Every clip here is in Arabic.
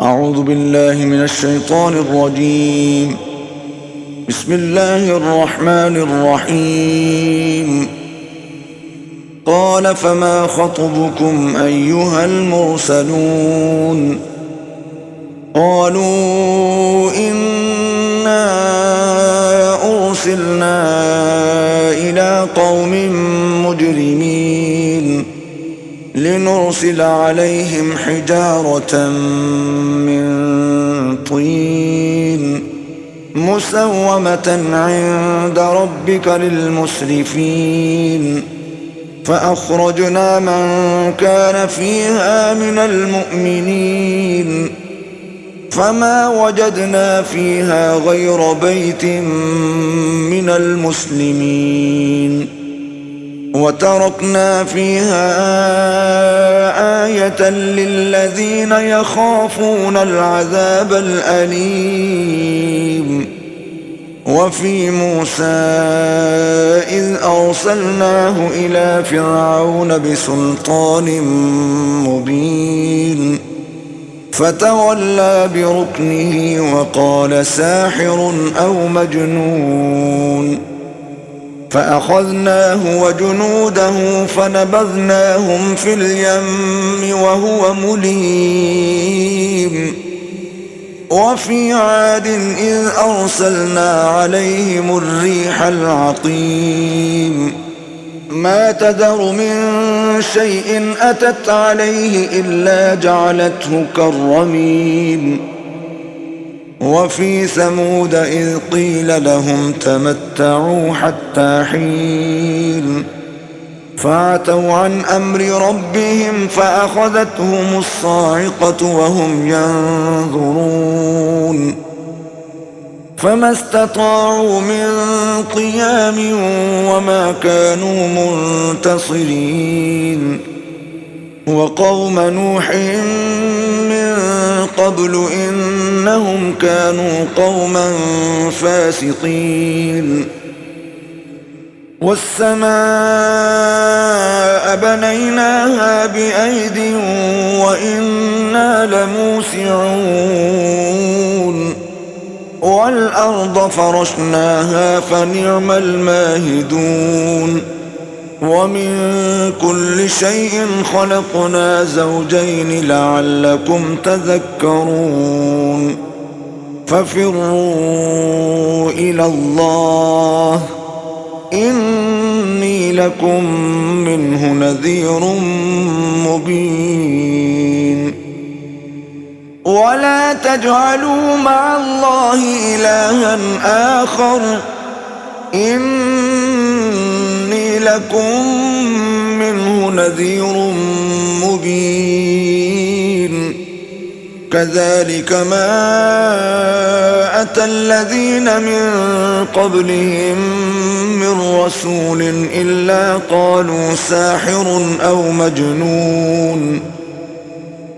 أعوذ بالله من الشيطان الرجيم. بسم الله الرحمن الرحيم. قال فما خطبكم أيها المرسلون؟ قالوا إنا أرسلنا إلى قوم مجرمين لنرسل عليهم حجارة من طين مسومة عند ربك للمسرفين فأخرجنا من كان فيها من المؤمنين فما وجدنا فيها غير بيت من المسلمين وتركنا فيها آية للذين يخافون العذاب الأليم. وفي موسى إذ أرسلناه إلى فرعون بسلطان مبين فتولى بركنه وقال ساحر أو مجنون فأخذناه وجنوده فنبذناهم في اليم وهو مليم. وفي عاد إذ أرسلنا عليهم الريح العقيم ما تذر من شيء أتت عليه إلا جعلته كالرميم. وفي ثمود إذ قيل لهم تمتعوا حتى حين فعتوا عن أمر ربهم فأخذتهم الصاعقة وهم ينظرون فما استطاعوا من قيام وما كانوا منتصرين. وقوم نوح من قبل إنهم كانوا قوما فاسقين. والسماء بنيناها بأيد وإنا لموسعون والأرض فرشناها فنعم الماهدون. ومن كل شيء خلقنا زوجين لعلكم تذكرون. ففروا إلى الله إني لكم منه نذير مبين. ولا تجعلوا مع الله إلها آخر إني لكم منه نذير مبين. كذلك ما أتى الذين من قبلهم من رسول إلا قالوا ساحر أو مجنون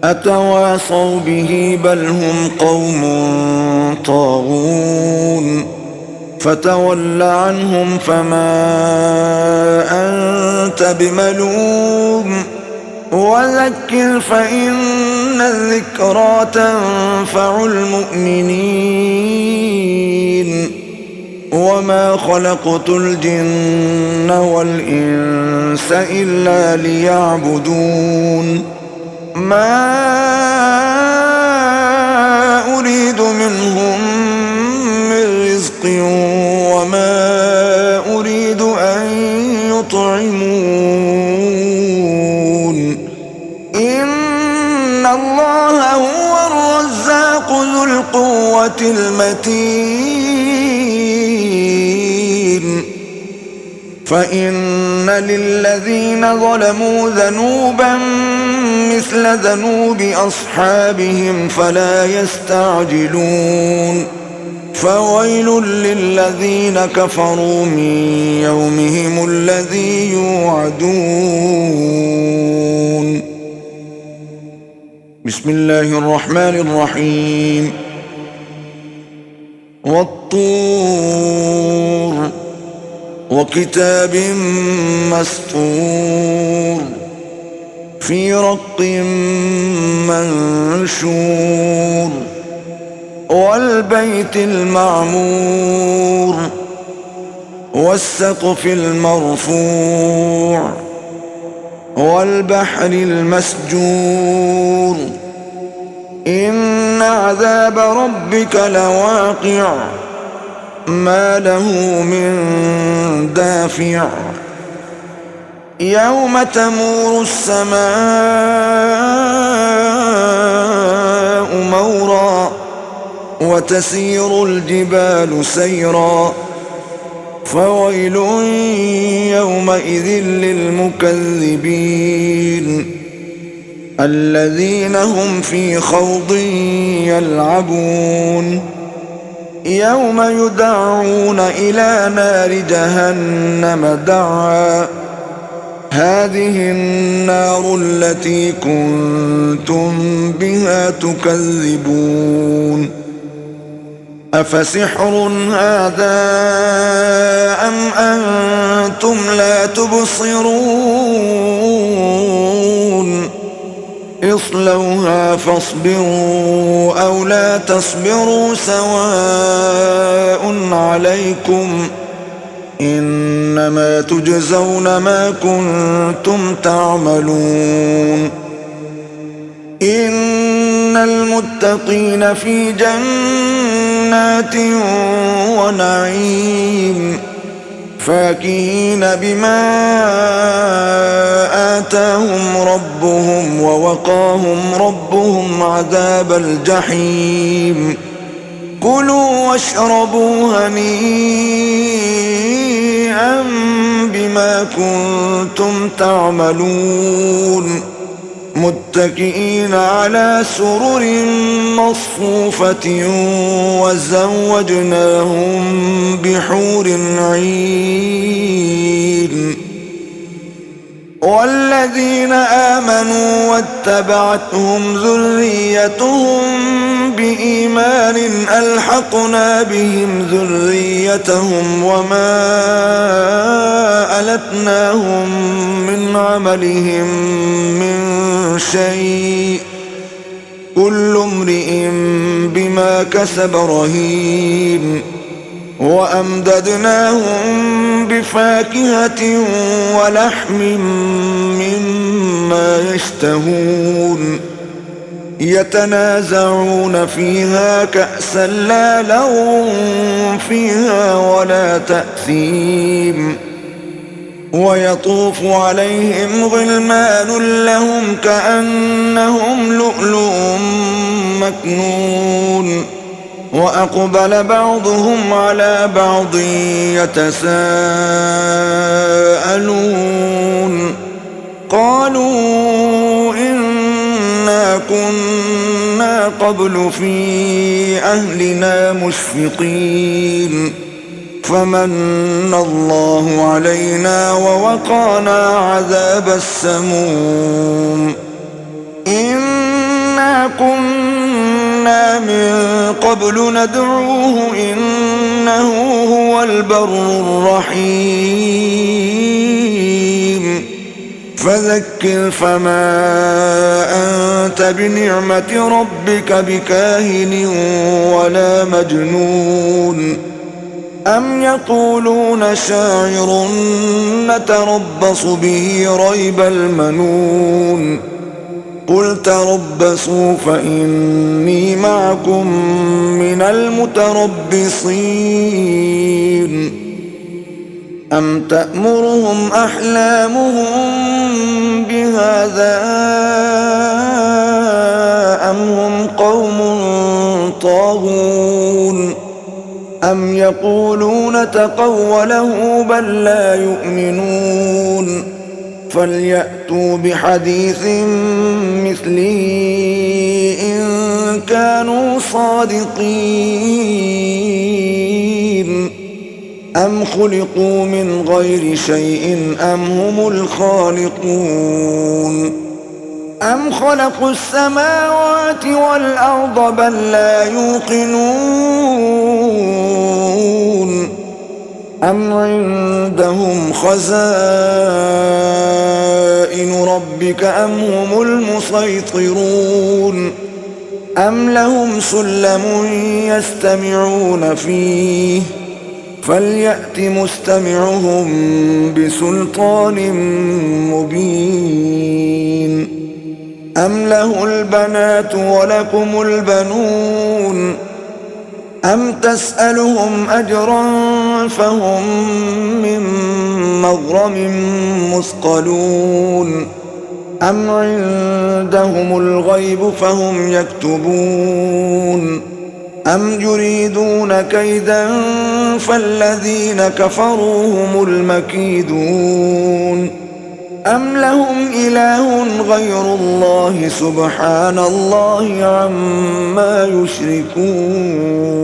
أتواصوا به بل هم قوم طاغون. فتول عنهم فما أنت بملوم وذكر فإن الذكرى تنفع المؤمنين. وما خلقت الجن والإنس إلا ليعبدون ما أريد منهم من رزق وما أريد أن يطعمون إن الله هو الرزاق ذو القوة المتين. فإن للذين ظلموا ذنوبا مثل ذنوب أصحابهم فلا يستعجلون. فويل للذين كفروا من يومهم الذي يوعدون. بسم الله الرحمن الرحيم. والطور وكتاب مسطور في رق منشور والبيت المعمور والسقف المرفوع والبحر المسجور إن عذاب ربك لواقع ما له من دافع يوم تمور السماء مورا وتسير الجبال سيرا فويل يومئذ للمكذبين الذين هم في خوض يلعبون يوم يدعون إلى نار جهنم دعا هذه النار التي كنتم بها تكذبون أفسحر هذا أم أنتم لا تبصرون اصلوها فاصبروا أو لا تصبروا سواء عليكم إنما تجزون ما كنتم تعملون إن المتقين في جنات ونعيم فاكهين بما آتاهم ربهم ووقاهم ربهم عذاب الجحيم كلوا واشربوا هنيئا بما كنتم تعملون متكئين على سرر مصفوفة وزوجناهم بحور عين والذين آمنوا واتبعتهم ذريتهم بإيمان ألحقنا بهم ذريتهم وما ألتناهم من عملهم من شيء كل امرئ بما كسب رهين وأمددناهم بفاكهة ولحم مما يشتهون يتنازعون فيها كأسا لا لغو فيها ولا تأثيم ويطوف عليهم غلمان لهم كأنهم لؤلؤ مكنون وأقبل بعضهم على بعض يتساءلون قالوا إنا كنا قبل في أهلنا مشفقين فمن الله علينا ووقانا عذاب السموم إنا كنا من قبل ندعوه إنه هو البر الرحيم فذكر فما أنت بنعمة ربك بكاهن ولا مجنون أم يقولون شاعر نتربص به ريب المنون قل تربصوا فإني معكم من المتربصين أم تأمرهم أحلامهم بهذا أم هم قوم طاغون أم يقولون تقوله بل لا يؤمنون فليأتوا بحديث مثله إن كانوا صادقين أم خلقوا من غير شيء أم هم الخالقون أم خلقوا السماوات والأرض بل لا يوقنون أم عندهم خزائن ربك أم هم المسيطرون أم لهم سلم يستمعون فيه فليأت مستمعهم بسلطان مبين أم له البنات ولكم البنون أم تسألهم أجرا فهم من مغرم مثقلون أم عندهم الغيب فهم يكتبون أم يريدون كيدا فالذين كفروا هم المكيدون أم لهم إله غير الله سبحان الله عما يشركون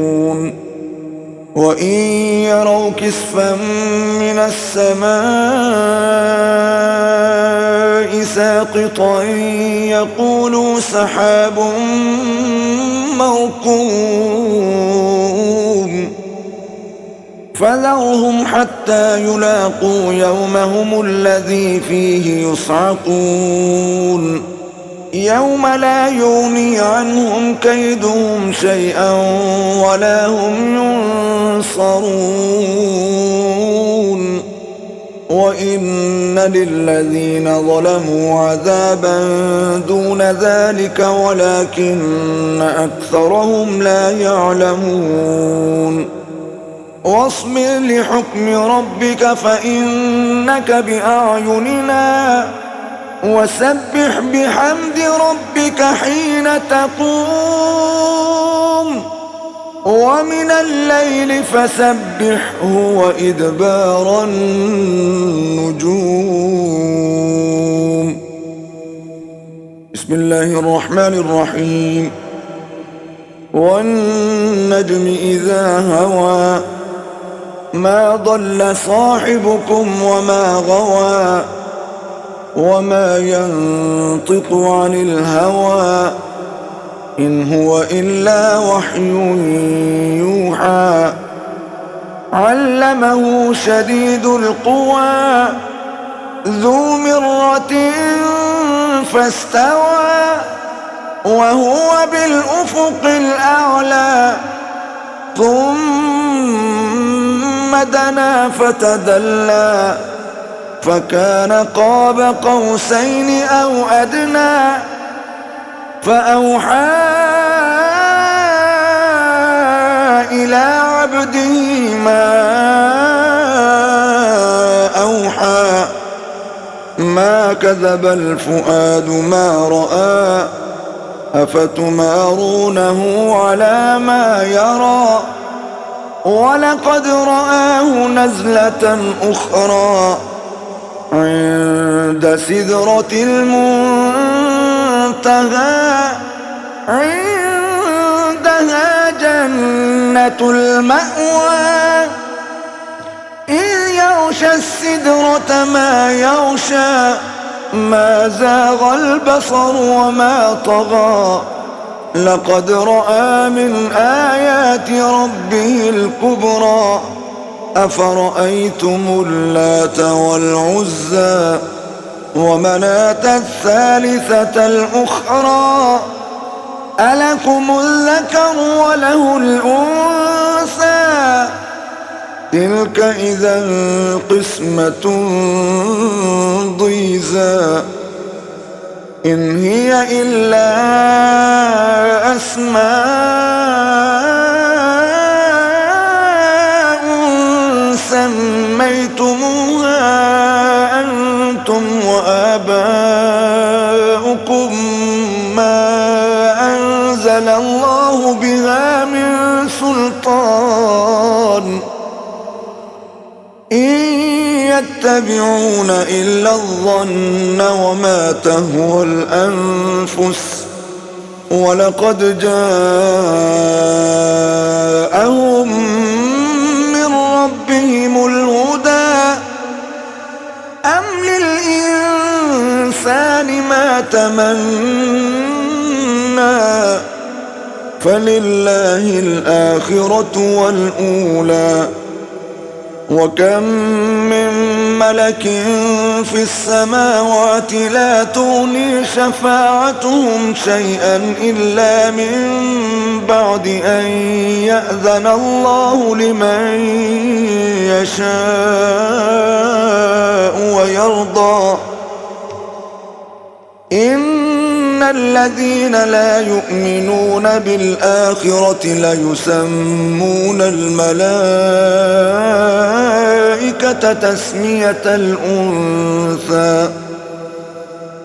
وإن يروا كسفا من السماء ساقطا يقولوا سحاب مركوم فذرهم حتى يلاقوا يومهم الذي فيه يصعقون يوم لا يغني عنهم كيدهم شيئا ولا هم ينصرون وإن للذين ظلموا عذابا دون ذلك ولكن أكثرهم لا يعلمون واصبر لحكم ربك فإنك بأعيننا وسبح بحمد ربك حين تقوم ومن الليل فسبحه وإدبار النجوم بسم الله الرحمن الرحيم والنجم إذا هوى ما ضل صاحبكم وما غوى وما ينطق عن الهوى إن هو إلا وحي يوحى علمه شديد القوى ذو مرة فاستوى وهو بالأفق الأعلى ثم دنا فتدلى فكان قاب قوسين أو أدنى فأوحى إلى عبده ما أوحى ما كذب الفؤاد ما رأى أفتمارونه على ما يرى ولقد رآه نزلة أخرى عند سدرة المنتهى عندها جنة المأوى إذ يغشى السدرة ما يغشى ما زاغ البصر وما طغى لقد رأى من آيات ربه الكبرى أفرأيتم اللات والعزى ومناة الثالثة الأخرى ألكم الذكر وله الأنثى تلك إذا قسمة ضيزى إن هي إلا أسماء سميتموها أنتم وآباؤكم ما أنزل الله بها من سلطان إن يتبعون إلا الظن وما تهوى الأنفس ولقد جاءهم من ربهم الهدى أم للإنسان ما تمنى فلله الآخرة والأولى وكم من ملك في السماوات لا تغني شفاعتهم شيئا إلا من بعد أن يأذن الله لمن يشاء ويرضى. إن الذين لا يؤمنون بالآخرة ليسمون الملائكة تسمية الأنثى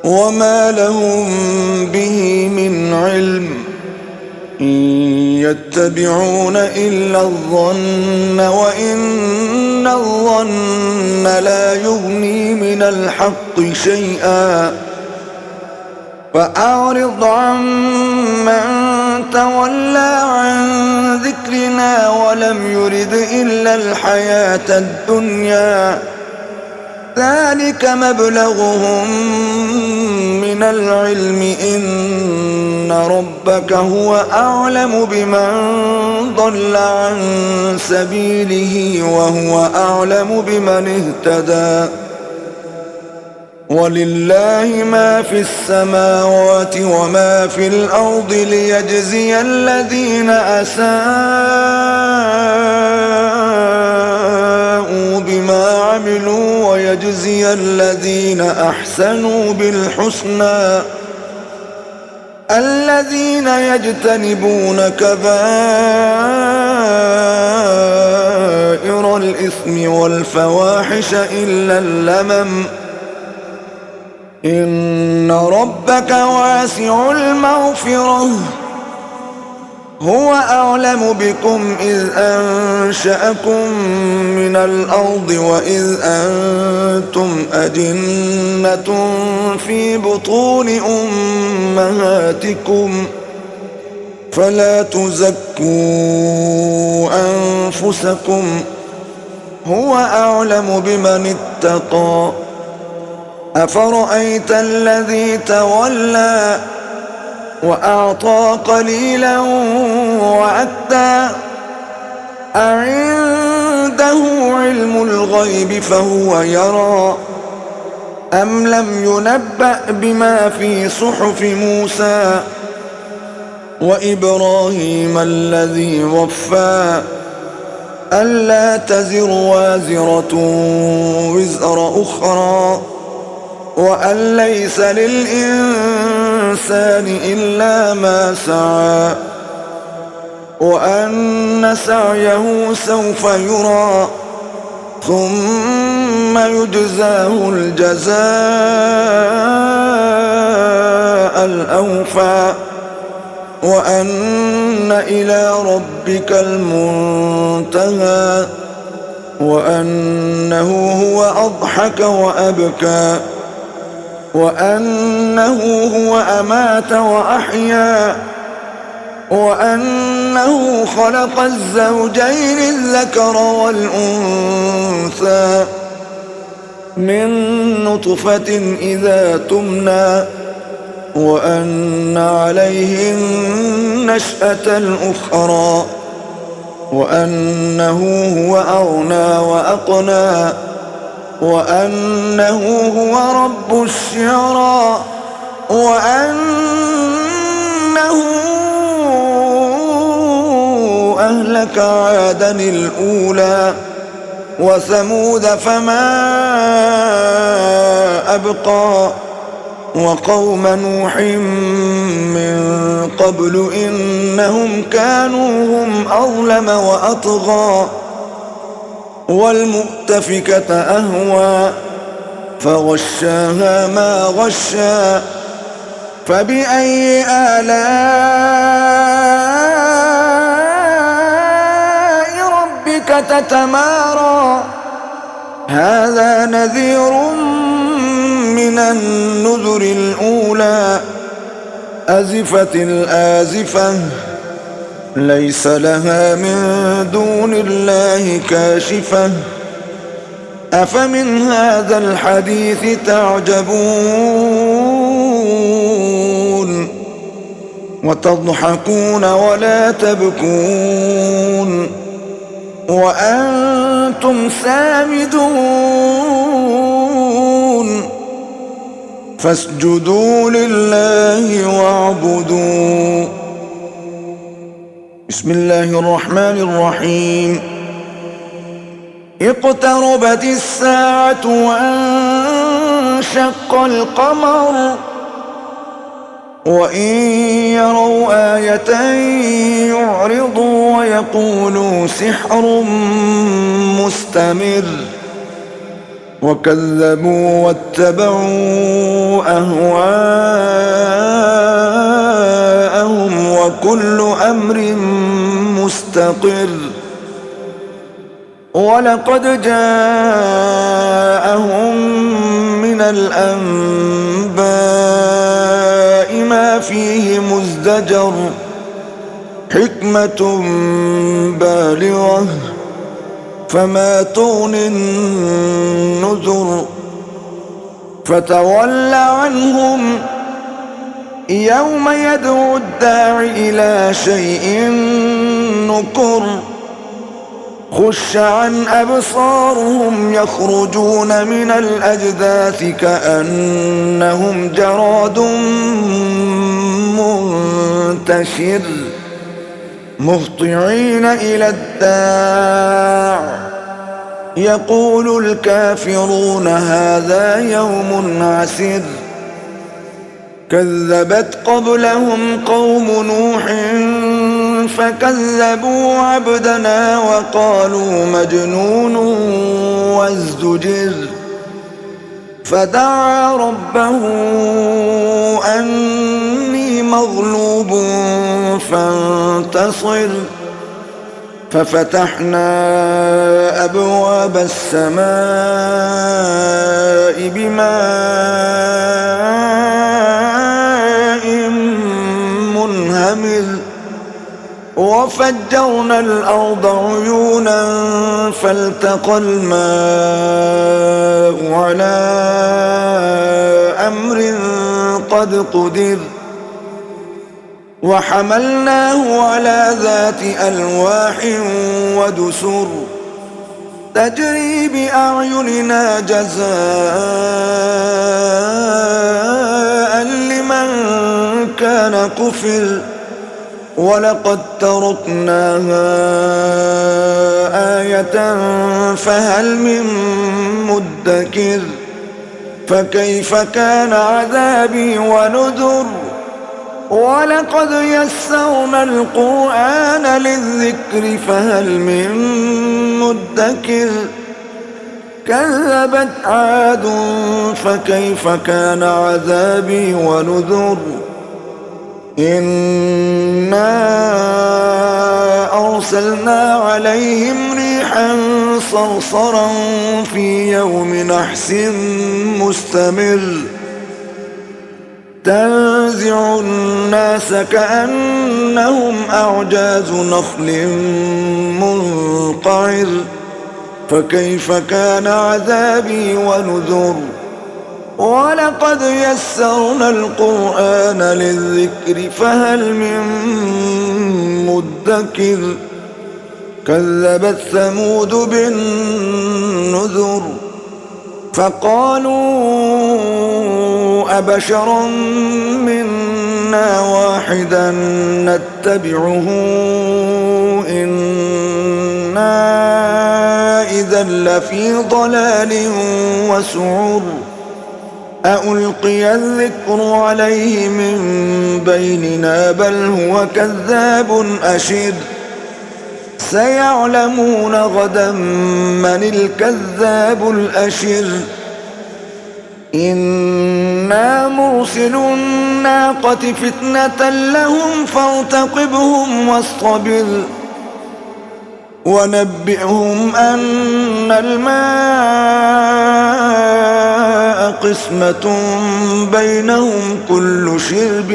وما لهم به من علم إن يتبعون إلا الظن وإن الظن لا يغني من الحق شيئا. فأعرض عمن تولى عن ذكرنا ولم يرد إلا الحياة الدنيا ذلك مبلغهم من العلم إن ربك هو أعلم بمن ضل عن سبيله وهو أعلم بمن اهتدى. ولله ما في السماوات وما في الأرض ليجزي الذين أساءوا بما عملوا ويجزي الذين أحسنوا بالحسنى. الذين يجتنبون كبائر الإثم والفواحش إلا اللمم إن ربك واسع المغفرة هو أعلم بكم إذ أنشأكم من الأرض وإذ أنتم أجنة في بطون أمهاتكم فلا تزكوا أنفسكم هو أعلم بمن اتقى. أفرأيت الذي تولى وأعطى قليلا وأكدى أعنده علم الغيب فهو يرى أم لم ينبأ بما في صحف موسى وإبراهيم الذي وفى ألا تزر وازرة وزر أخرى وأن ليس للإنسان إلا ما سعى وأن سعيه سوف يرى ثم يجزاه الجزاء الأوفى وأن إلى ربك المنتهى وأنه هو أضحك وأبكى وأنه هو أمات وأحيا وأنه خلق الزوجين الذكر والأنثى من نطفة إذا تمنى وأن عليه النشأة الأخرى وأنه هو أغنى وأقنى وأنه هو رب الشعرى وأنه أهلك عادا الأولى وثمود فما أبقى وقوم نوح من قبل إنهم كانوا هم أظلم وأطغى والمؤتفكة أهوى فغشاها ما غشى فبأي آلاء ربك تتمارى هذا نذير من النذر الأولى أزفت الآزفة ليس لها من دون الله كاشفة أفمن هذا الحديث تعجبون وتضحكون ولا تبكون وأنتم سامدون فاسجدوا لله واعبدوا. بسم الله الرحمن الرحيم. اقتربت الساعة وانشق القمر وإن يروا آية يعرضوا ويقولوا سحر مستمر وكذبوا واتبعوا أهواءهم وكل أمر مستقر. ولقد جاءهم من الأنباء ما فيه مزدجر حكمة بالغة فما تغني النذر. فتول عنهم يوم يدعو الداع إلى شيء نكر. خش عن أبصارهم يخرجون من الأجداث كأنهم جراد منتشر مهطعين إلى الداع يقول الكافرون هذا يوم عسر. كذبت قبلهم قوم نوح فكذبوا عبدنا وقالوا مجنون وازدجر. فدعا ربه أني مغلوب فانتصر. ففتحنا أبواب السماء بماء منهمر وفجرنا الأرض عيونا فالتقى الماء على أمر قد قدر. وحملناه على ذات ألواح ودسر تجري بأعيننا جزاء لمن كان كفر. ولقد تركناها آية فهل من مدكر. فكيف كان عذابي ونذر. ولقد يسرنا القرآن للذكر فهل من مدكر. كذبت عاد فكيف كان عذابي ونذر. إنا أرسلنا عليهم ريحا صرصرا في يوم نحس مستمر تنزع الناس كأنهم أعجاز نخل منقعر. فكيف كان عذابي ونذر. ولقد يسرنا القرآن للذكر فهل من مدكر. كذبت ثمود بالنذر فقالوا أبشرا منا واحدا نتبعه إنا إذا لفي ضلال وسعر. ألقي الذكر عليه من بيننا بل هو كذاب أشر. سيعلمون غدا من الكذاب الأشر. إنا مرسل الناقة فتنة لهم فارتقبهم واصطبر. ونبئهم أن الماء قسمة بينهم كل شرب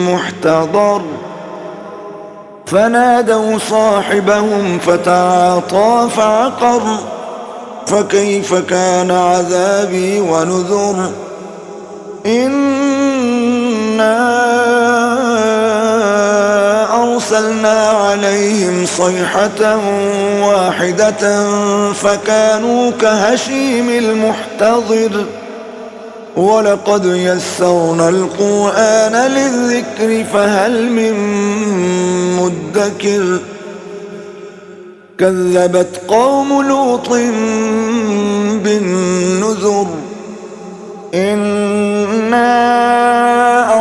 محتضر. فنادوا صاحبهم فتعاطى فعقر. فكيف كان عذابي ونذر. إنا أرسلنا عليهم صيحة واحدة فكانوا كهشيم المحتضر ولقد يسرنا القرآن للذكر فهل من مدكر كذبت قوم لوط بالنذر إنا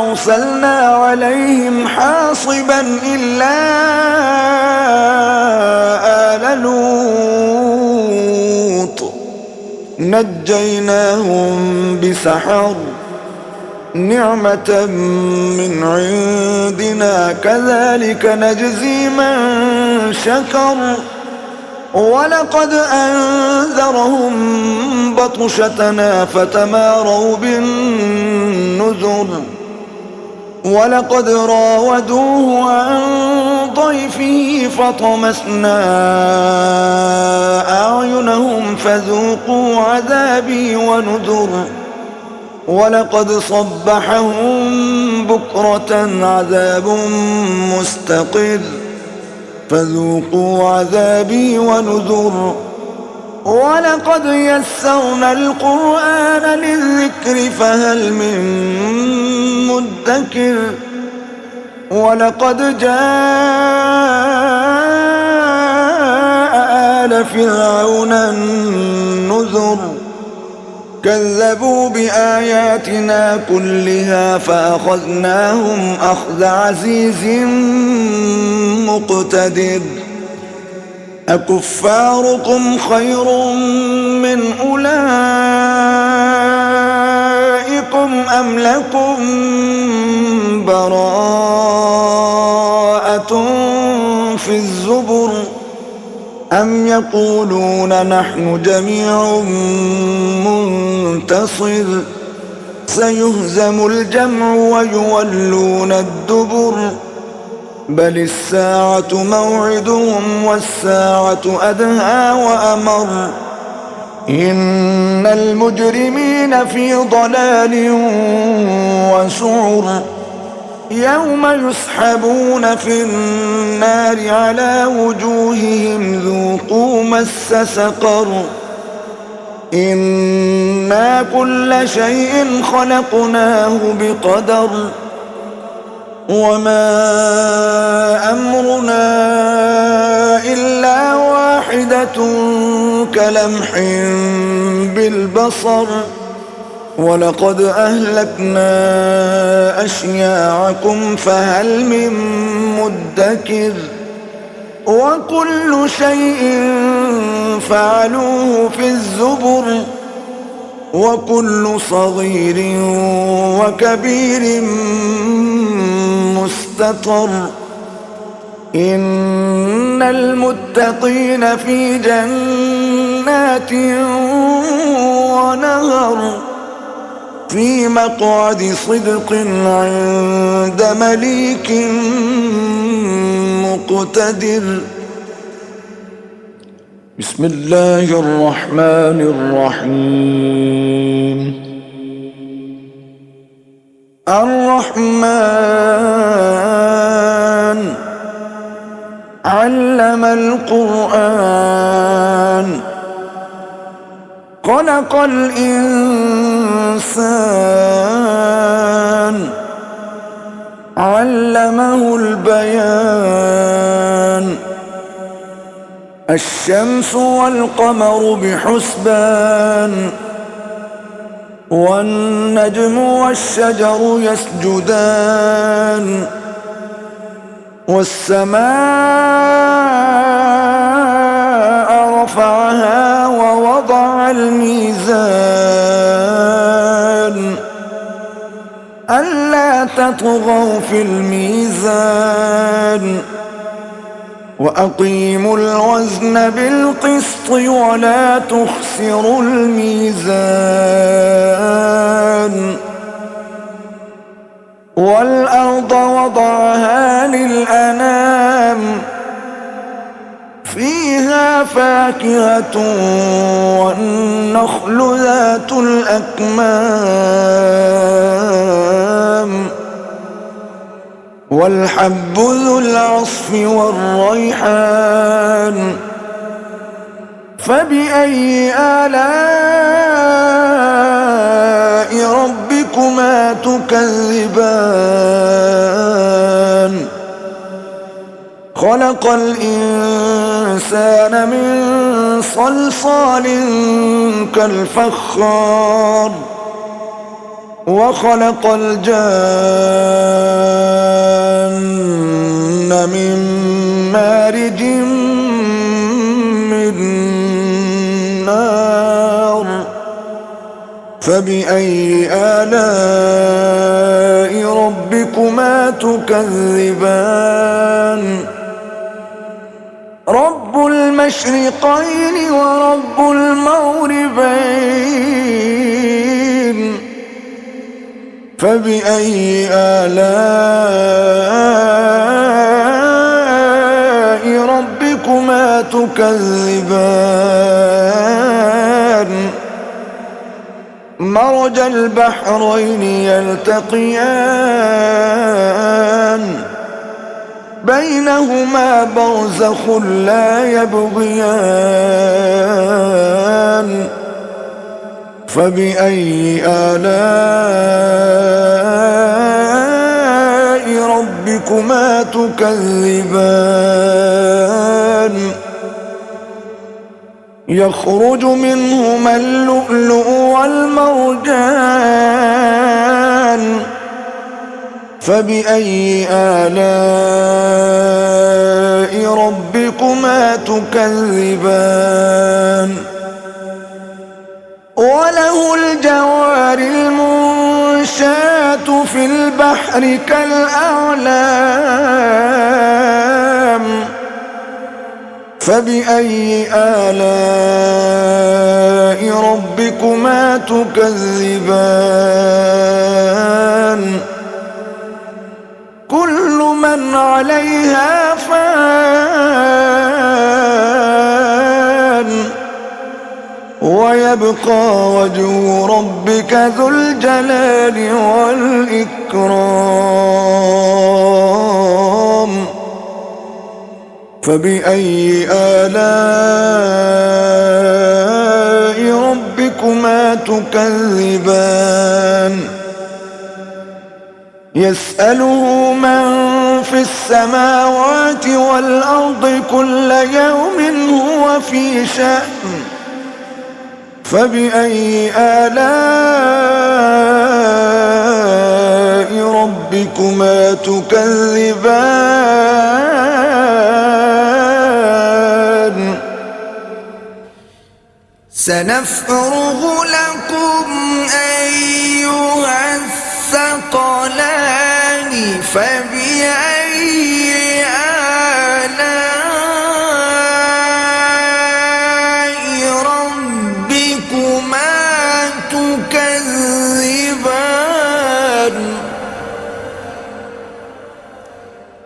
أرسلنا عليهم حاصبا إلا آل لوط نجيناهم بسحر نعمة من عندنا كذلك نجزي من شكر ولقد أنذرهم بطشتنا فتماروا بالنذر ولقد راودوه عن ضيفه فطمسنا أعينهم فذوقوا عذابي ونذر ولقد صبحهم بكرة عذاب مستقر فذوقوا عذابي ونذر ولقد يسرنا القرآن للذكر فهل من مدكر ولقد جاء آل فرعون النذر كذبوا بآياتنا كلها فأخذناهم أخذ عزيز مقتدر أكفاركم خير من أولئكم أم لكم براءة في الزبر أم يقولون نحن جميع منتصر سيهزم الجمع ويولون الدبر بل الساعة موعدهم والساعة أدهى وأمر إن المجرمين في ضلال وسعر يوم يسحبون في النار على وجوههم ذوقوا مس سقر إنا كل شيء خلقناه بقدر وما أمرنا إلا واحدة كلمح بالبصر ولقد أهلكنا أشياعكم فهل من مدكر وكل شيء فعلوه في الزبر وكل صغير وكبير مستطر إن المتقين في جنات ونهر في مقعد صدق عند مليك مقتدر بسم الله الرحمن الرحيم الرحمن علم القرآن خلق الإنسان علمه البيان الشمس والقمر بحسبان والنجم والشجر يسجدان والسماء رفعها ووضع الميزان ألا تطغوا في الميزان وأقيموا الوزن بالقسط ولا تخسروا الميزان والأرض وضعها للأنام فيها فاكهة والنخل ذات الأكمام والحب ذو العصف والريحان فبأي آلاء ربكما تكذبان خلق الإنسان من صلصال كالفخار وخلق الجان من مارج من نار فبأي آلاء ربكما تكذبان رب المشرقين ورب المغربين فبأي آلاء ربكما تكذبان مرج البحرين يلتقيان بينهما برزخ لا يبغيان فبأي آلاء ربكما تكذبان يخرج منهما اللؤلؤ والمرجان فبأي آلاء ربكما تكذبان وله الجوار المنشآت في البحر كالأعلام فبأي آلاء ربكما تكذبان كل من عليها فان ويبقى وجه ربك ذو الجلال والإكرام فبأي آلاء ربكما تكذبان يسأله من في السماوات والأرض كل يوم هو في شأن فبأي آلاء ربكما تكذبان سنفرغ لكم أيها الثقلان فبأي آلاء ربكما تكذبان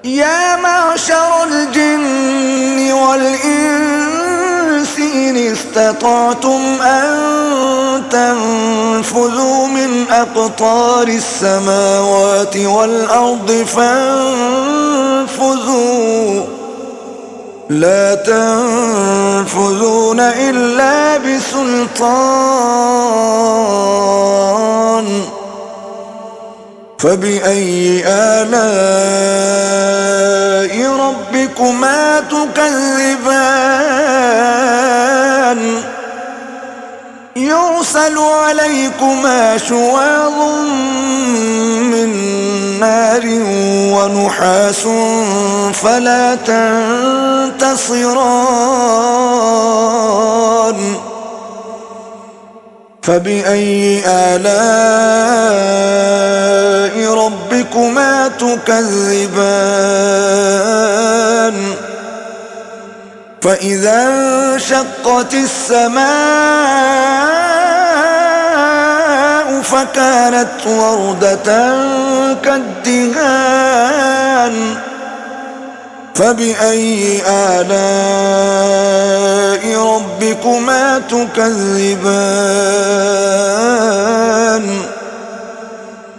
يا معشر الجن والإنس إن استطعتم أن تنفذوا من أقطار السماوات والأرض فانفذوا لا تنفذون إلا بسلطان فبأي آلاء ربكما تكذبان يرسل عليكما شواظ من نار ونحاس فلا تنتصران فبأي آلاء ربكما تكذبان فإذا انشقت السماء فكانت وردة كالدهان فبأي آلاء ربكما تكذبان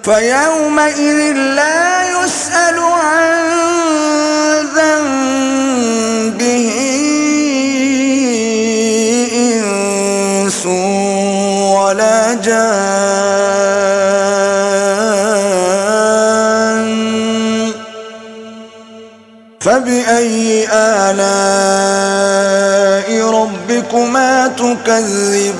فيومئذ لا يسأل عن فبأي آلاء ربكما تكذبان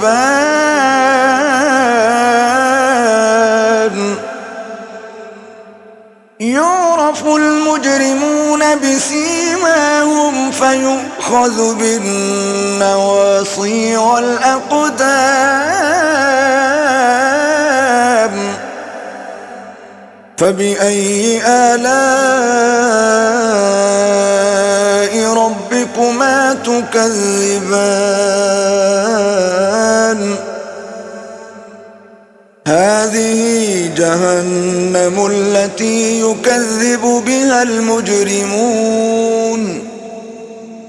يعرف المجرمون بسيماهم فيؤخذ بالنواصي والأقدام فبأي آلاء ربكما تكذبان هذه جهنم التي يكذب بها المجرمون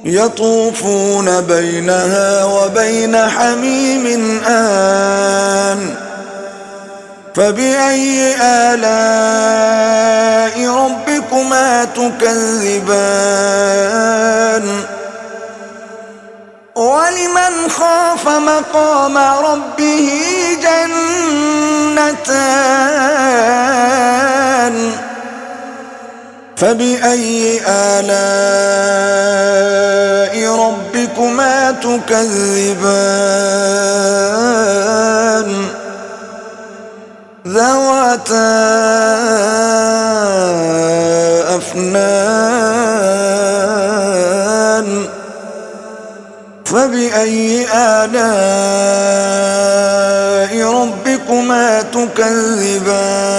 يطوفون بينها وبين حميم آن فبأي آلاء ربكما تكذبان ولمن خاف مقام ربه جنتان فبأي آلاء ربكما تكذبان ذواتا أفنان فبأي آلاء ربكما تكذبان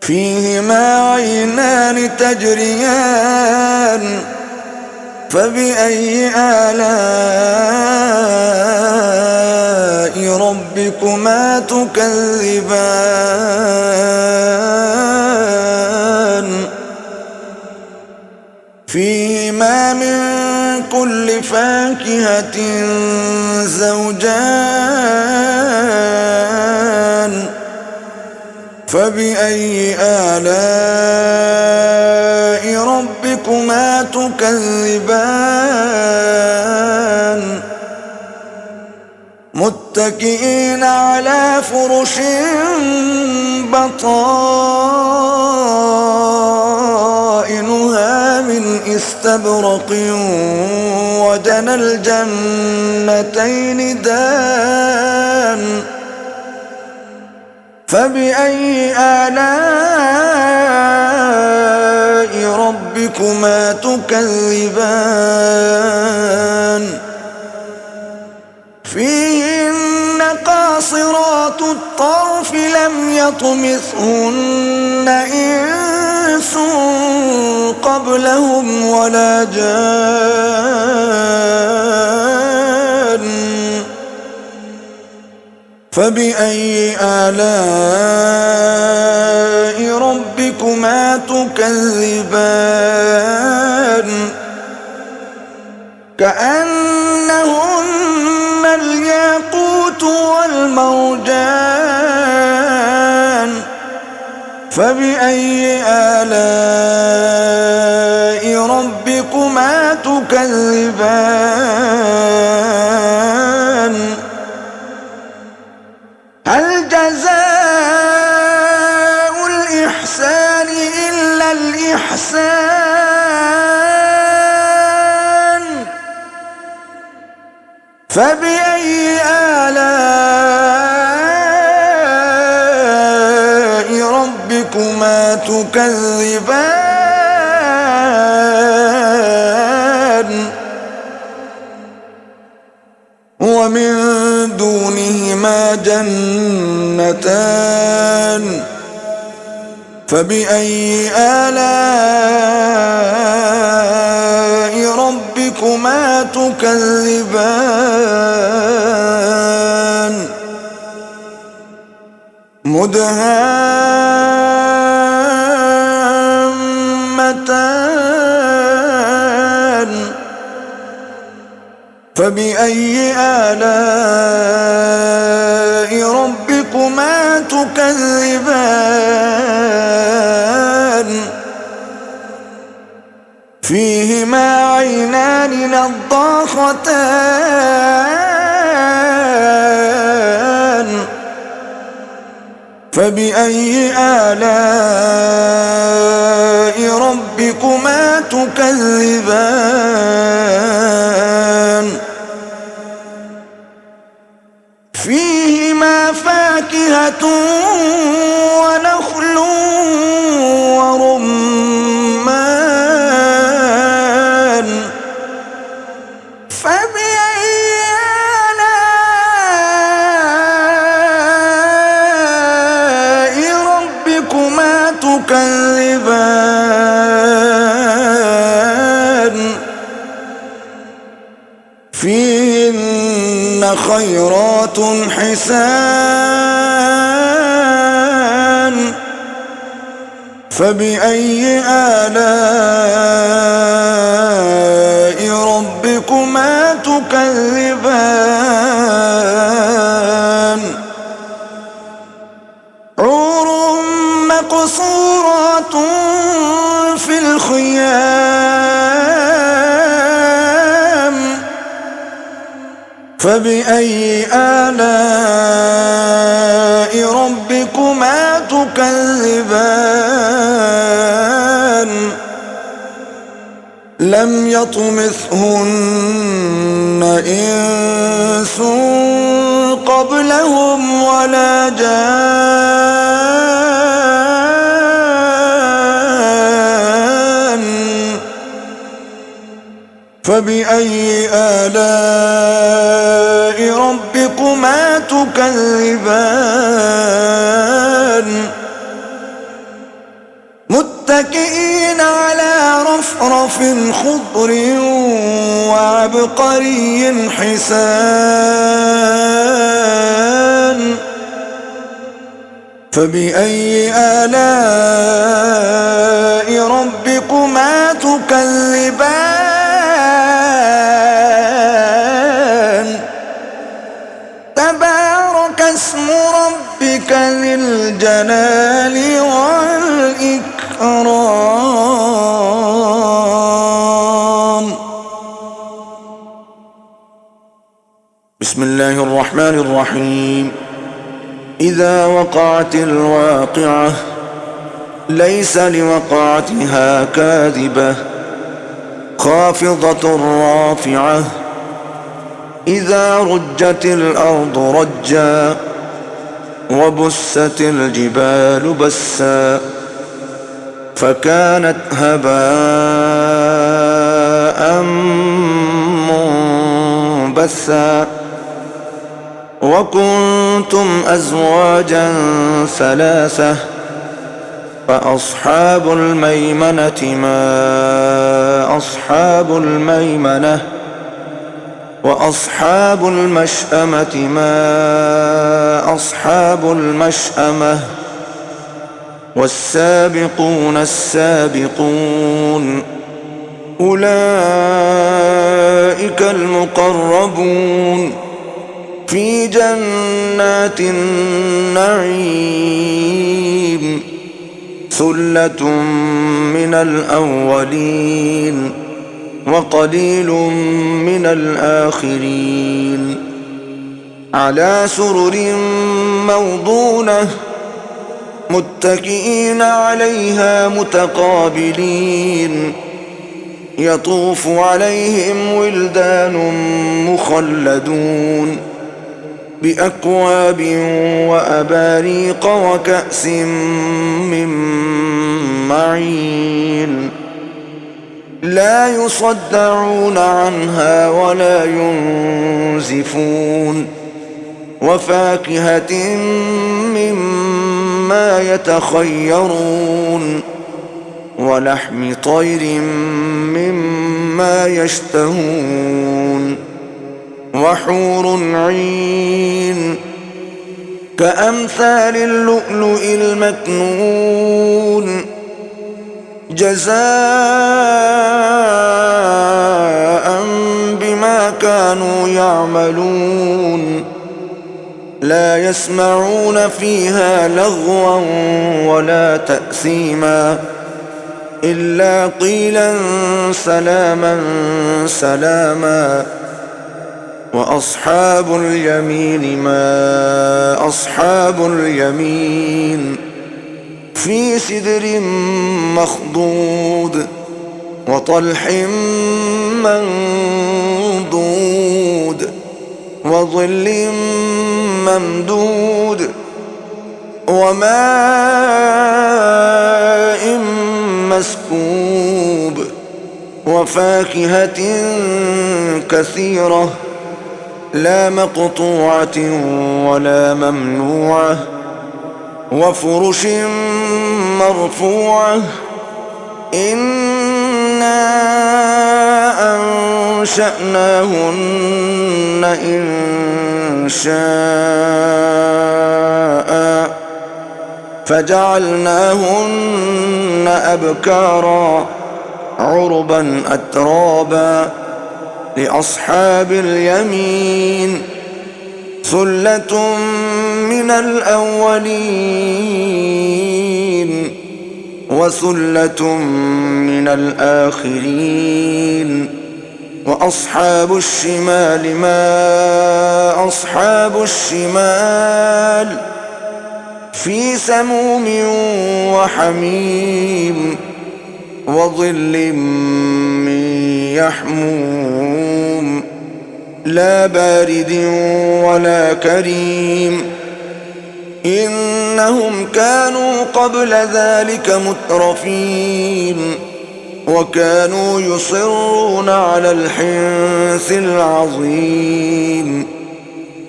فيهما عينان تجريان فبأي آلاء ربكما تكذبان فيهما من كل فاكهة زوجان فبأي آلاء ربكما تكذبان متكئين على فرش بطائنها من استبرق وجنى الجنتين دان فبأي آلاء ربكما تكذبان فيهن قاصرات الطرف لم يطمثهن إنس قبلهم ولا جان فبأي آلاء ربكما تكذبان كأنهن الياقوت والمرجان فبأي آلاء ربكما تكذبان هل جزاء الإحسان إلا الإحسان فبأي آلاء ربكما تكذبان ومن دونهما جنتان فبأي آلاء ربكما تكذبان مدهامتان فبأي آلاء ربكما تكذبان فيهما عينان نضاختان فبأي آلاء ربكما تكذبان فيهما فاكهة ونخل ورمان فبأي آلاء ربكما تكذبان فيهن خيرات حسان فبأي آلاء ربكما تكذبان حور مقصورات في الخيام فبأي آلاء ربكما تكذبان لم يطمثهن إنس قبلهم ولا جان فبأي آلاء ربكما تكذبان متكئين على رفرف خضر وعبقري حسان فبأي آلاء ربكما تكذبان تبارك اسم ربك ذي الجلال والإكرام بسم الله الرحمن الرحيم إذا وقعت الواقعة ليس لوقعتها كاذبة خافضة رافعة إذا رجت الأرض رجا وبست الجبال بسا فكانت هباء منبثا وكنتم أزواجا ثلاثة فأصحاب الميمنة ما أصحاب الميمنة وأصحاب المشأمة ما أصحاب المشأمة والسابقون السابقون أولئك المقربون في جنات النعيم ثلة من الأولين وقليل من الآخرين على سرر موضونة متكئين عليها متقابلين يطوف عليهم ولدان مخلدون بأكواب وأباريق وكأس من معين لا يصدعون عنها ولا ينزفون وفاكهة مما يتخيرون ولحم طير مما يشتهون وحور عين كأمثال اللؤلؤ المكنون جزاء بما كانوا يعملون لا يسمعون فيها لغوا ولا تأثيما إلا قيلا سلاما سلاما وأصحاب اليمين ما أصحاب اليمين في سدر مخضود وطلح منضود وظل ممدود وماء مسكوب وفاكهة كثيرة لا مقطوعة ولا ممنوعة وفرش مرفوعة إنا أنشأناهن إن شاء فجعلناهن أبكارا عربا أترابا لأصحاب اليمين ثلة من الأولين وثلة من الآخرين وأصحاب الشمال ما أصحاب الشمال في سموم وحميم وظل من يحموم لا بارد ولا كريم إنهم كانوا قبل ذلك مترفين وكانوا يصرون على الحنث العظيم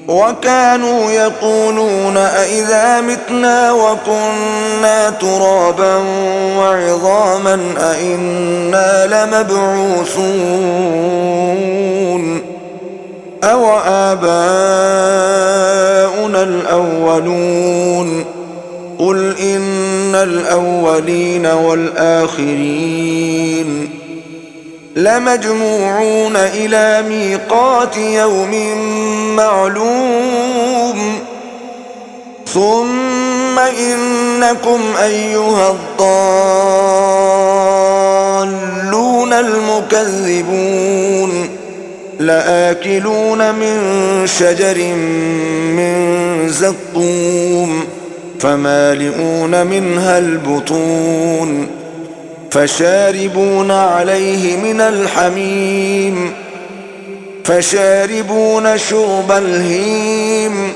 وكانوا يقولون أئذا متنا وكنا ترابا وعظاما أئنا لمبعوثون أو آباؤنا الأولون قل إن الأولين والآخرين لمجموعون إلى ميقات يوم معلوم ثم إنكم أيها الضالون المكذبون لآكلون من شجر من زقوم فمالئون منها البطون فشاربون عليه من الحميم فشاربون شرب الهيم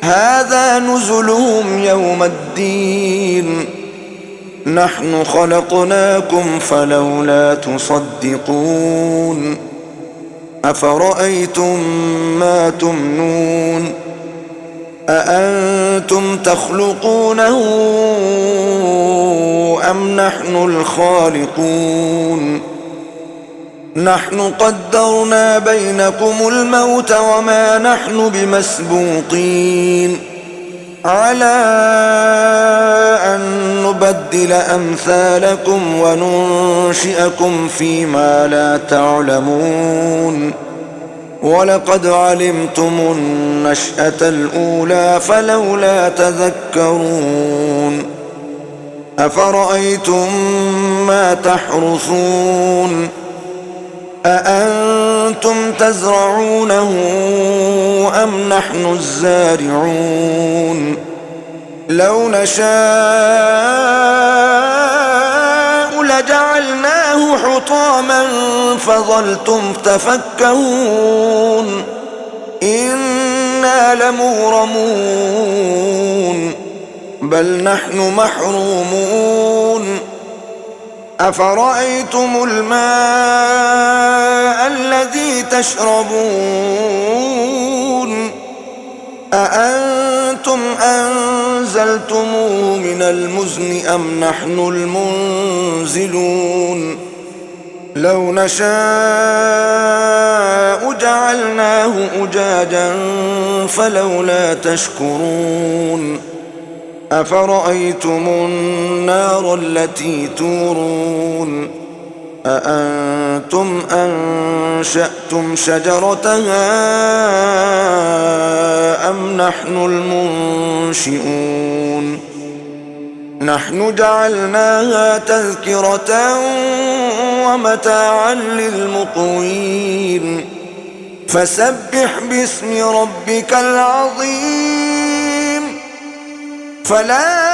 هذا نزلهم يوم الدين نحن خلقناكم فلولا تصدقون أفرأيتم ما تمنون أأنتم تخلقونه أم نحن الخالقون نحن قدرنا بينكم الموت وما نحن بمسبوقين على أن نبدل أمثالكم وننشئكم فيما لا تعلمون ولقد علمتم النشأة الأولى فلولا تذكرون أفرأيتم ما تحرثون أأنتم تزرعونه أم نحن الزارعون لو نشاء لجعلناه حطاما فظلتم تفكهون إنا لمغرمون بل نحن محرومون أفرأيتم الماء الذي تشربون أأنتم أنزلتموه من المزن أم نحن المنزلون لو نشاء جعلناه أجاجا فلولا تشكرون أفرأيتم النار التي تورون أأنتم أنشأتم شجرتها أم نحن المنشئون نحن جعلناها تذكرة ومتاعا للمقوين فسبح باسم ربك العظيم فلا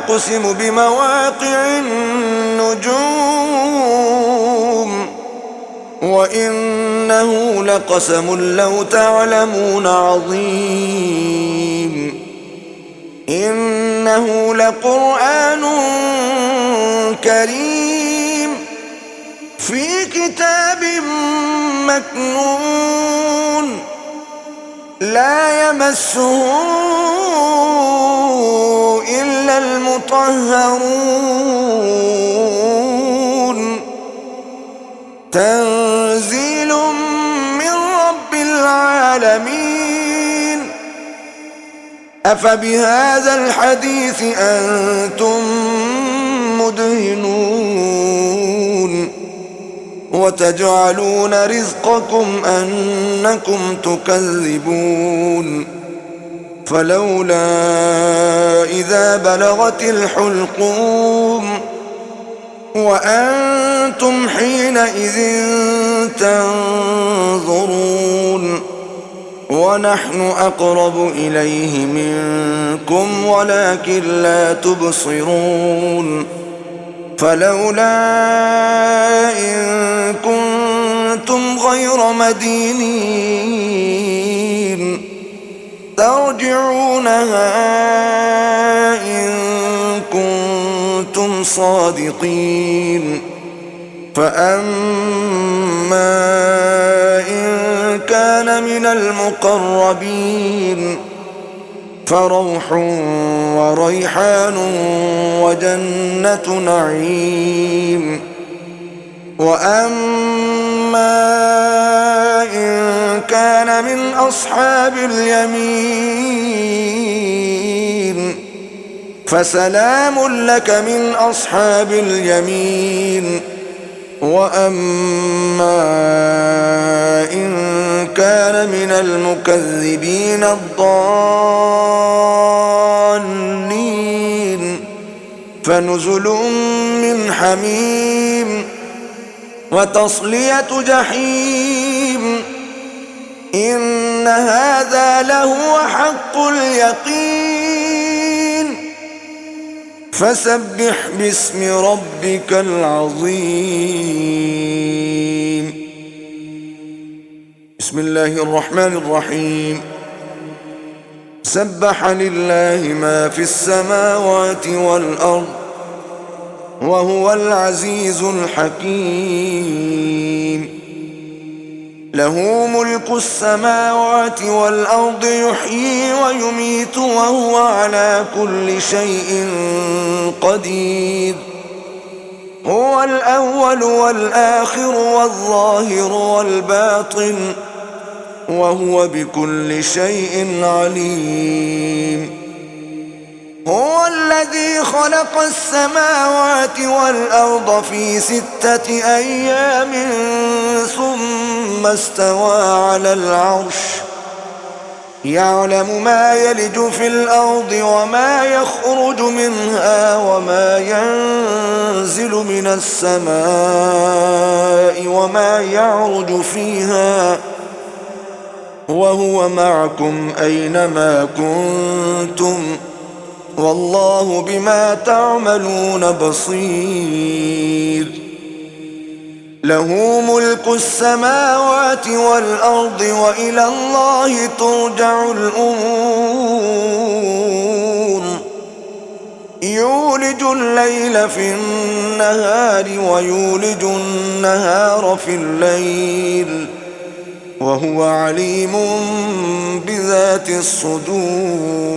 أقسم بمواقع النجوم وإنه لقسم لو تعلمون عظيم إنه لقرآن كريم في كتاب مكنون لا يمسه إلا المطهرون تنزيل من رب العالمين أفبهذا الحديث أنتم مدهنون وتجعلون رزقكم أنكم تكذبون فلولا إذا بلغت الحلقوم وأنتم حينئذ تنظرون ونحن أقرب إليه منكم ولكن لا تبصرون فلولا إن كنتم غير مدينين ترجعونها إن كنتم صادقين فأما إن كان من المقربين فروح وريحان وجنة نعيم وأما إن كان من أصحاب اليمين فسلام لك من أصحاب اليمين وأما إن كان من المكذبين الضالين فنزل من حميم وتصلية جحيم إن هذا لهو حق اليقين فسبح باسم ربك العظيم بسم الله الرحمن الرحيم سبح لله ما في السماوات والأرض وهو العزيز الحكيم له ملك السماوات والأرض يحيي ويميت وهو على كل شيء قدير هو الأول والآخر والظاهر والباطن وهو بكل شيء عليم هو الذي خلق السماوات والأرض في 6 أيام ثم استوى على العرش يعلم ما يلج في الأرض وما يخرج منها وما ينزل من السماء وما يعرج فيها وهو معكم أينما كنتم والله بما تعملون بصير له ملك السماوات والأرض وإلى الله ترجع الأمور يولج الليل في النهار ويولج النهار في الليل وهو عليم بذات الصدور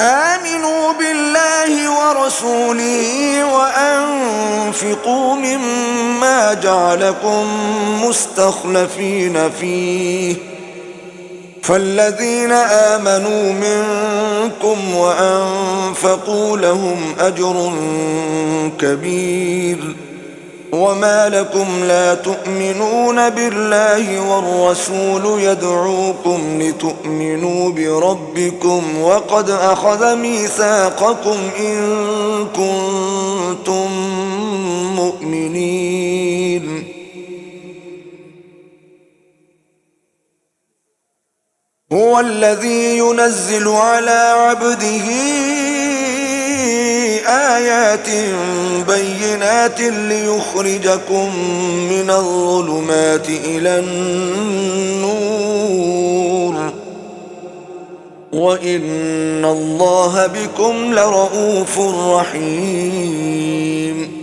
آمنوا بالله ورسوله وأنفقوا مما جعلكم مستخلفين فيه فالذين آمنوا منكم وأنفقوا لهم أجر كبير وما لكم لا تؤمنون بالله والرسول يدعوكم لتؤمنوا بربكم وقد أخذ ميثاقكم إن كنتم مؤمنين هو الذي ينزل على عبده بآيات بينات ليخرجكم من الظلمات إلى النور وإن الله بكم لرءوف رحيم.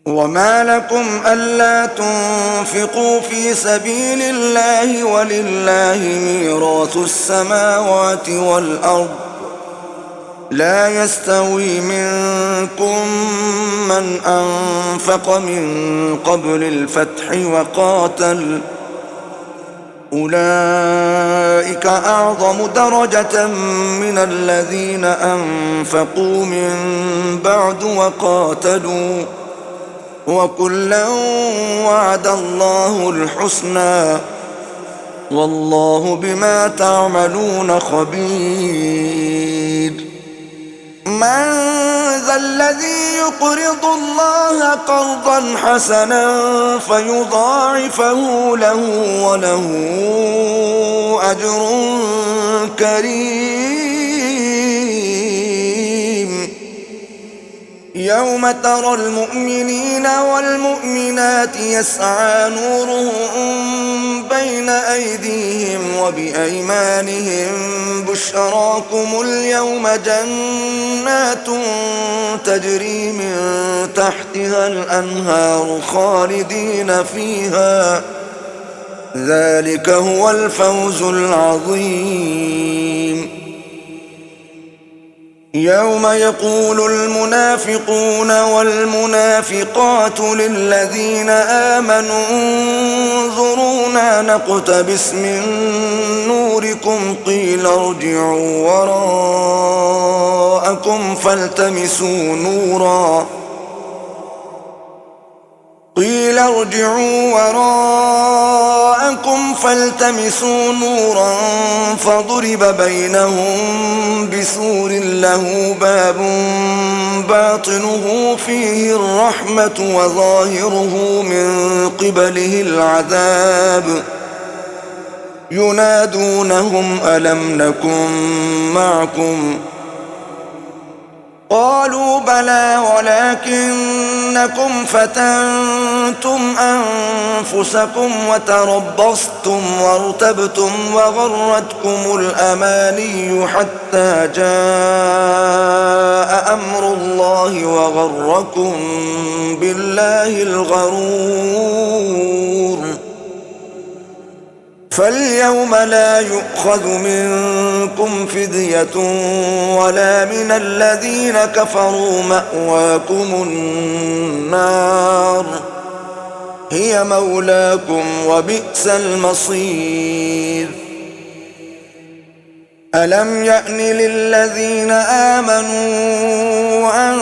وما لكم ألا تنفقوا في سبيل الله ولله ميراث السماوات والأرض لا يستوي منكم من أنفق من قبل الفتح وقاتل أولئك أعظم درجة من الذين أنفقوا من بعد وقاتلوا وكلا وعد الله الحسنى والله بما تعملون خبير. من ذا الذي يقرض الله قرضا حسنا فيضاعفه له وله أجر كريم. يوم ترى المؤمنين والمؤمنات يسعى نورهم بين أيديهم وبأيمانهم بشراكم اليوم جنات تجري من تحتها الأنهار خالدين فيها ذلك هو الفوز العظيم. يوم يقول المنافقون والمنافقات للذين آمنوا انظرونا نقتبس من نوركم قيل ارجعوا وراءكم فالتمسوا نورا فضرب بينهم بسور له باب باطنه فيه الرحمة وظاهره من قبله العذاب ينادونهم ألم نكن معكم قالوا بلى ولكنكم فتنتم أنفسكم وتربصتم وارتبتم وغرتكم الأماني حتى جاء أمر الله وغركم بالله الغرور. فاليوم لا يؤخذ منكم فدية ولا من الذين كفروا مأواكم النار هي مولاكم وبئس المصير. ألم يأن للذين آمنوا أن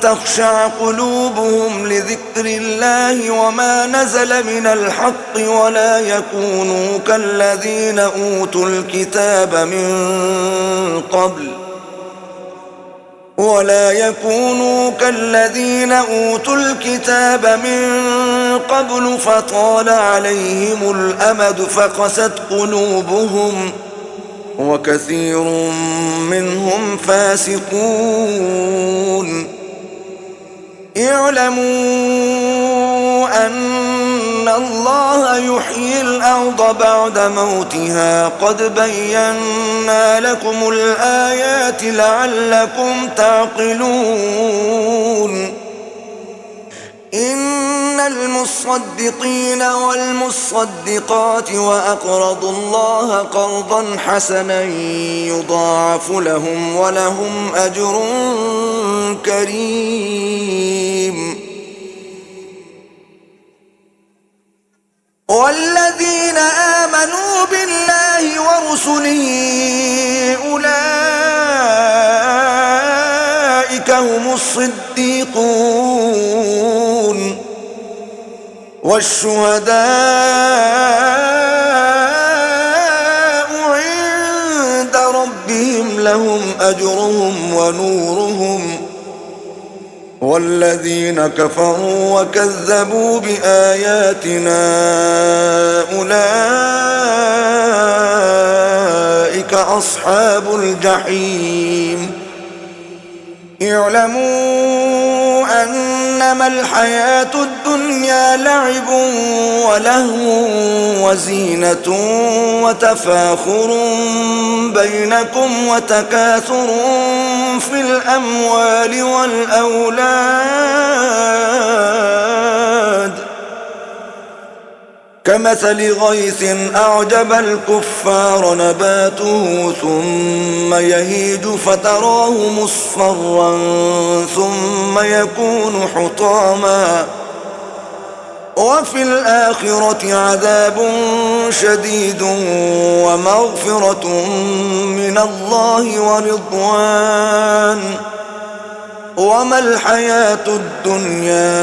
تخشع قلوبهم لذكر الله وما نزل من الحق ولا يكونوا كالذين أوتوا الكتاب من قبل فطال عليهم الأمد فقست قلوبهم وكثير منهم فاسقون. اعلموا أن الله يحيي الأرض بعد موتها قد بينا لكم الآيات لعلكم تعقلون. إن المصدقين والمصدقات وأقرضوا الله قرضا حسنا يضاعف لهم ولهم أجر كريم. والذين آمنوا بالله ورسله أولئك هم الصديقون والشهداء عند ربهم لهم أجرهم ونورهم. والذين كفروا وكذبوا بآياتنا أولئك أصحاب الجحيم اعلموا أنما الحياة الدنيا لعب ولهو وزينة وتفاخر بينكم وتكاثر في الأموال والأولاد كمثل غيث أعجب الكفار نباته ثم يهيج فتراه مصفرا ثم يكون حطاما وفي الآخرة عذاب شديد ومغفرة من الله ورضوان وما الحياة الدنيا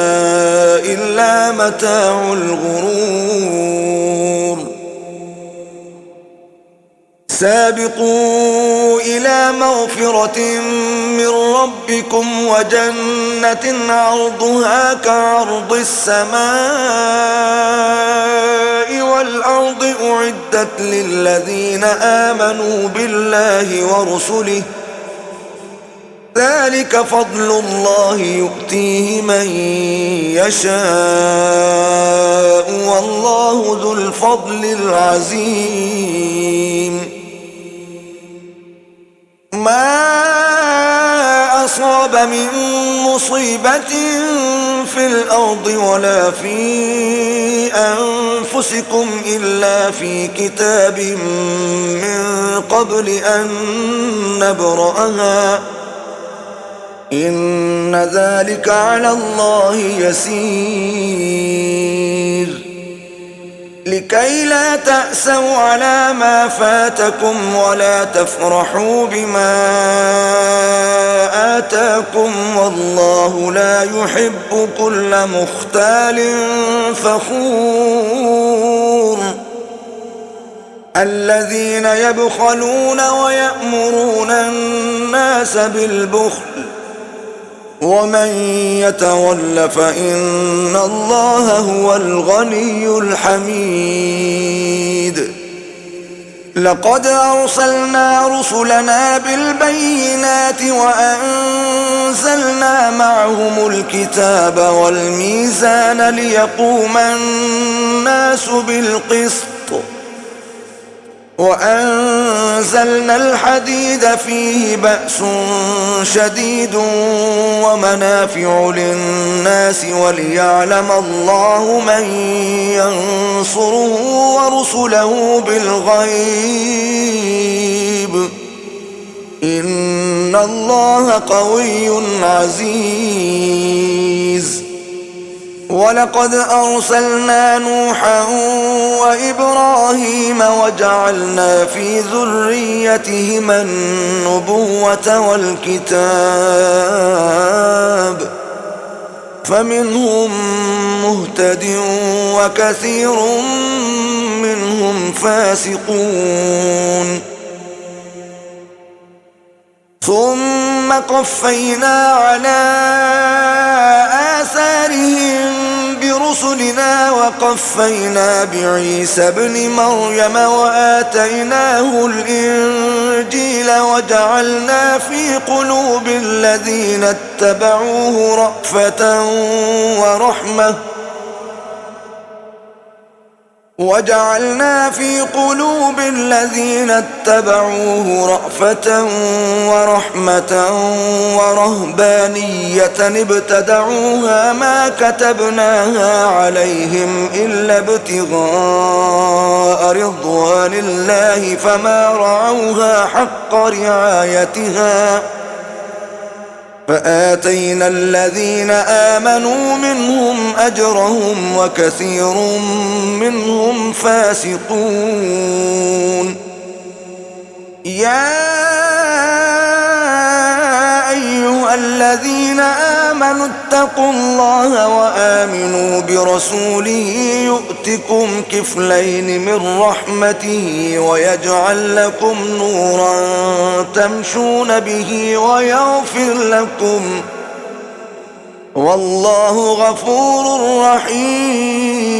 إلا متاع الغرور سابقوا إلى مغفرة من ربكم وجنة عرضها كعرض السماء والأرض أعدت للذين آمنوا بالله ورسله ذلك فضل الله يؤتيه من يشاء والله ذو الفضل العظيم ما أصاب من مصيبة في الأرض ولا في أنفسكم إلا في كتاب من قبل أن نبرأها إن ذلك على الله يسير لكي لا تأسوا على ما فاتكم ولا تفرحوا بما آتاكم والله لا يحب كل مختال فخور الذين يبخلون ويأمرون الناس بالبخل ومن يتول فإن الله هو الغني الحميد لقد أرسلنا رسلنا بالبينات وأنزلنا معهم الكتاب والميزان ليقوم الناس بالقسط وأنزلنا الحديد فيه بأس شديد ومنافع للناس وليعلم الله من ينصره ورسله بالغيب إن الله قوي عزيز ولقد أرسلنا نوحا وإبراهيم وجعلنا في ذريتهما النبوة والكتاب فمنهم مهتد وكثير منهم فاسقون ثم قفينا على آثارهم برسلنا وقفينا بعيسى ابن مريم وآتيناه الإنجيل وجعلنا في قلوب الذين اتبعوه رأفة ورحمة ورهبانية ابتدعوها ما كتبناها عليهم إلا ابتغاء رضوان الله فما رعوها حق رعايتها فآتينا الذين آمنوا منهم أجرهم وكثير منهم فاسقون يا أيها الذين آمنوا اتقوا الله وآمنوا برسوله يؤتكم كفلين من رحمته ويجعل لكم نورا تمشون به ويغفر لكم والله غفور رحيم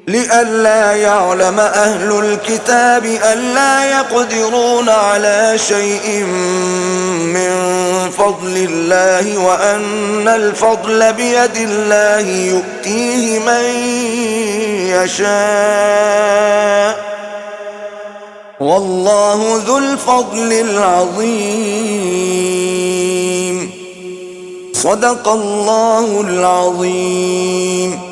لئلا يعلم أهل الكتاب ألا يقدرون على شيء من فضل الله وأن الفضل بيد الله يؤتيه من يشاء والله ذو الفضل العظيم. صدق الله العظيم.